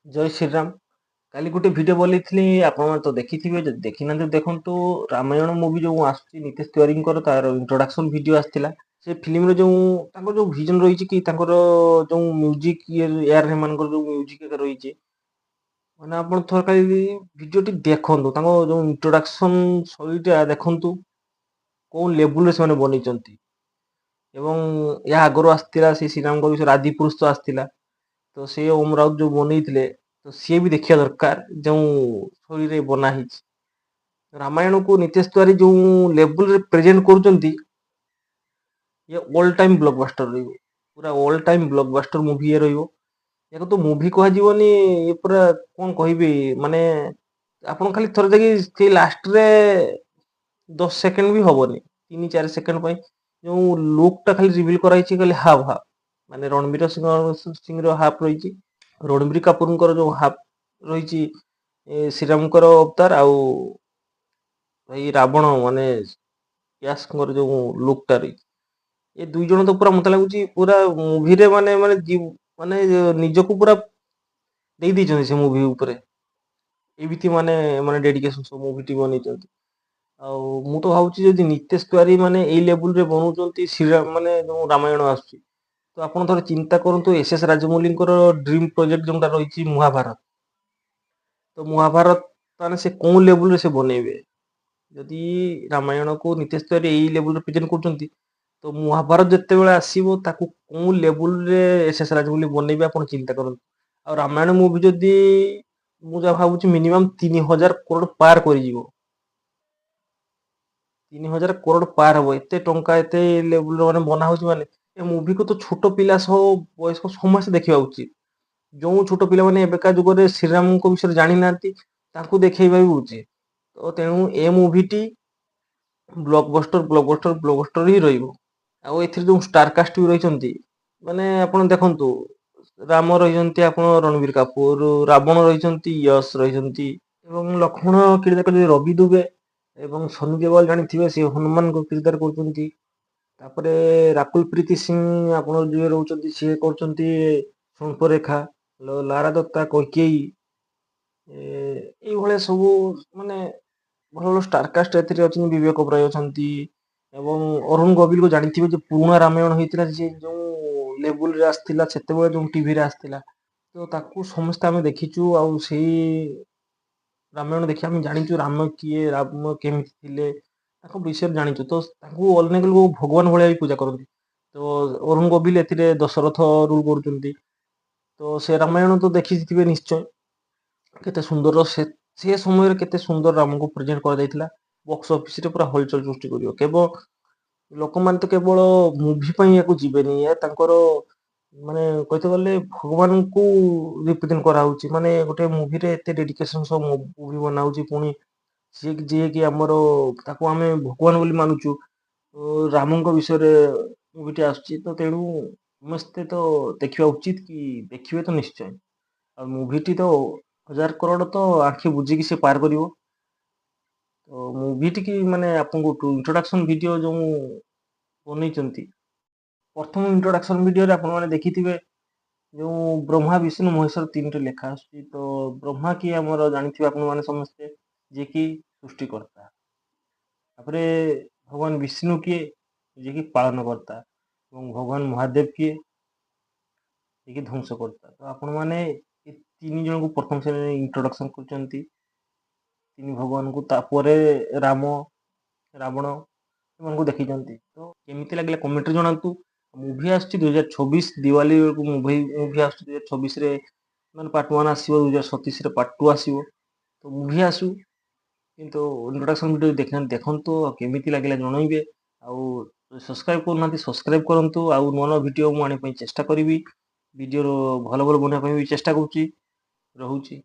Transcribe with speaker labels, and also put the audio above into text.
Speaker 1: जय श्रीराम। काली गोटे वीडियो बोली आपण तो देखिथिबे, जदि देखि नांते देखंतु। रामायण मूवी जो आसुची नितेश तिवारींकर तार इंट्रोडक्शन वीडियो आसथिला। से फिल्म रे जो तांको जो विजन रहिछि कि तांकर जो म्यूजिक एआर रहमानकर जो म्यूजिक एक रहिछि, माने आपण थोर काली वीडियोटी देखंतु। तांको जो इंट्रोडक्शन शैलीटा देखंतु, कोन लेवल रे से बनिचंती। एवं या आगरो आसथिला से श्रीरामଙ୍କ विषय आदिपुरुष तो आसथिला। तो से ओम राउत जो बनईथिले, तो सी भी देखिया दरकार जो शैली रे बना हिच। रामायण को नितेश तिवारी जो लेवल रे प्रेजेंट करूचंती, ये ऑल टाइम ब्लॉकबस्टर रहिबो। पूरा ऑल टाइम ब्लॉकबस्टर मूवी ये रहिबो। याको तो मूवी कह जीवनी, ये पूरा कोन कहबी माने आपण खाली थोर देखि के लास्ट रे 10 सेकंड भी हबनी, 3-4 सेकंड पई जो लुक टा खाली रिवील कराइछि खाली हाफ हाफ। माने रणवीर सिंह रो हाफ रहिछि, रणबीर कपूरଙ୍କର जो हाफ रहिछि श्रीरामଙ୍କର अवतार, आउ भाई रावण माने यासଙ୍କର जो लुक टा रही, ये दुई जण तो पूरा मते लागुची पूरा मूवी रे माने माने माने निजको पूरा देई दैछन से मूवी ऊपर। एबिति माने माने डेडिकेशन सब मूवी टी बनिचंती। आउ मु तो भाବୁची जदि नितेश तिवारी माने एई लेवल रे बनउचंती श्रीराम माने जो रामायण आसुची, तो आपण थोड़े चिंता करंतु एसएस राजमौलीଙ୍କର ड्रीम प्रोजेक्ट जोंटा रहिछि महाभारत। तो महाभारत ताने से कोन लेवल रे से बनेइबे। जदि रामायण को नितेश तिवारी एई लेवल रे प्रेजेंट करचंती, तो महाभारत जत्ते बेले आसीबो ताकू कोन लेवल रे एसएस राजमौली बनेइबे आपण चिंता करंतु। आ रामायण मूवी जदि मु जा भाबुची मिनिमम 3000 करोड़ पार करि जिवो। 3000 करोड़ पार हबो। एते टंका एते लेवल रे माने बना होउची, माने ए मूवी को तो छोट पिला सह वयस्क समस्त देखिबा उचित। जो छोट पिला माने एबेका जुगरे श्रीरामଙ୍କ विषय जानि नांती, तांकू देखैबा भी उचित। तो तेणु ए मूवी टी ब्लॉकबस्टर ब्लॉकबस्टर ब्लॉकबस्टर ही रहिबो। आ एथिर जो स्टार कास्ट भी रहिचंती, माने आपण देखंतु, राम रहिचंती आपण रणवीर कपूर, रावण रहिचंती यश रहिचंती, एवं लक्ष्मण किरदार करले रवि दुबे, एवं सनी देओल जानिथिबे से हनुमान को किरदार करचंती। तापरे राकुल प्रीति सिंह आपण जे रहउचंती से करचंती शंकरेखा, लारा दत्ता कैकेयी। ଏଇ ଭଳିଆ ସବୁ ମାନେ ଭଲ ଭଲ ଷ୍ଟାରକାଷ୍ଟ ଏଥିରେ ଅଛନ୍ତି। ବିବେକ ଓବରାୟ ଅଛନ୍ତି ଏବଂ ଅରୁଣ ଗୋବିଲ କୁ ଜାଣିଥିବେ, ଯେ ପୁରୁଣା ରାମାୟଣ ହେଇଥିଲା, ଯେ ଯୋଉ ଲେବୁଲ ରେ ଆସିଥିଲା ସେତେବେଳେ ଯୋଉ ଟିଭିରେ ଆସିଥିଲା, ତ ତାକୁ ସମସ୍ତେ ଆମେ ଦେଖିଛୁ। ଆଉ ସେଇ ରାମାୟଣ ଦେଖି ଆମେ ଜାଣିଛୁ ରାମ କିଏ, ରାମ କେମିତି ଥିଲେ, ତାଙ୍କ ବିଷୟରେ ଜାଣିଛୁ। ତ ତାଙ୍କୁ ଅନେକ ଲୋକ ଭଗବାନ ଭଳିଆ ବି ପୂଜା କରନ୍ତି। ତ ଅରୁଣ ଗୋବିଲ ଏଥିରେ ଦଶରଥ ରୋଲ କରୁଛନ୍ତି। ତ ସେ ରାମାୟଣ ତ ଦେଖିଥିବେ ନିଶ୍ଚୟ, କେତେ ସୁନ୍ଦର ସେ ସମୟରେ କେତେ ସୁନ୍ଦର ରାମକୁ ପ୍ରେଜେଣ୍ଟ କରାଯାଇଥିଲା। ବକ୍ସ ଅଫିସ ରେ ପୁରା ହଲଚଲ ସୃଷ୍ଟି କରିବ। କେବଳ ଲୋକମାନେ ତ କେବଳ ମୁଭି ପାଇଁ ୟାକୁ ଯିବେନି, ଏହା ତାଙ୍କର ମାନେ କହିତେ ଗଲେ ଭଗବାନଙ୍କୁ ରିପ୍ରେଜେଣ୍ଟ କରାହଉଛି। ମାନେ ଗୋଟେ ମୁଭିରେ ଏତେ ଡେଡିକେସନ ସହ ମୁଭି ବନାହଉଛି, ପୁଣି ଯିଏ କି ଆମର ତାକୁ ଆମେ ଭଗବାନ ବୋଲି ମାନୁଛୁ, ରାମଙ୍କ ବିଷୟରେ ମୁଭିଟି ଆସୁଛି। ତ ତେଣୁ ସମସ୍ତେ ତ ଦେଖିବା ଉଚିତ, କି ଦେଖିବେ ତ ନିଶ୍ଚୟ। ଆଉ ମୁଭିଟି ତ 1000 କରୋड़ ତ ଆଖି ବୁଝିକି ସେ ପାର କରିବ। ତ ମୁଭିଟି କି ମାନେ ଆପଣଙ୍କୁ ଇଣ୍ଟ୍ରୋଡକ୍ସନ ଭିଡିଓ ଯୋଉ ବନେଇଛନ୍ତି, ପ୍ରଥମ ଇଣ୍ଟ୍ରୋଡକ୍ସନ ଭିଡିଓରେ ଆପଣ ମାନେ ଦେଖିଥିବେ ଯୋଉ ବ୍ରହ୍ମା ବିଷ୍ଣୁ ମହେଶ୍ୱର ତିନିଟି ଲେଖା ଆସୁଛି। ତ ବ୍ରହ୍ମା କିଏ ଆମର ଜାଣିଥିବେ ଆପଣ ମାନେ ସମସ୍ତେ, ଯିଏକି ସୃଷ୍ଟିକର୍ତ୍ତା। ତାପରେ ଭଗବାନ ବିଷ୍ଣୁ କିଏ, ଯିଏକି ପାଳନକର୍ତ୍ତା। ଏବଂ ଭଗବାନ ମହାଦେବ କିଏ, ଯିଏକି ଧ୍ୱଂସକର୍ତ୍ତା। ତ ଆପଣ ମାନେ ଏ ତିନି ଜଣଙ୍କୁ ପ୍ରଥମ ଶ୍ରେଣୀରେ ଇଣ୍ଟ୍ରୋଡକ୍ସନ କରୁଛନ୍ତି, ତିନି ଭଗବାନଙ୍କୁ। ତାପରେ ରାମ, ରାବଣ ଏମାନଙ୍କୁ ଦେଖିଛନ୍ତି। ତ କେମିତି ଲାଗିଲା କମେଣ୍ଟରେ ଜଣାନ୍ତୁ। ମୁଭି ଆସୁଛି 2024 ଦିୱାଲି ବେଳକୁ ମୁଭି ଆସୁଛି 2024 ରେ, ମାନେ ପାର୍ଟ 1 ଆସିବ, 2027 ରେ ପାର୍ଟ 2 ଆସିବ। ତ ମୁଭି ଆସୁ, କିନ୍ତୁ ଇଣ୍ଟ୍ରୋଡକ୍ସନ ଭିଡିଓ ଦେଖନ୍ତୁ, ଆଉ କେମିତି ଲାଗିଲା ଜଣାଇବେ। ଆଉ ସବସ୍କ୍ରାଇବ କରୁନାହାନ୍ତି ସବସ୍କ୍ରାଇବ କରନ୍ତୁ। ଆଉ ନୂଆ ନୂଆ ଭିଡିଓ ମୁଁ ଆଣିବା ପାଇଁ ଚେଷ୍ଟା କରିବି। ଭିଡିଓର ଭଲ ଭଲ ବନେଇବା ପାଇଁ ବି ଚେଷ୍ଟା କରୁଛି। ରହୁଛି।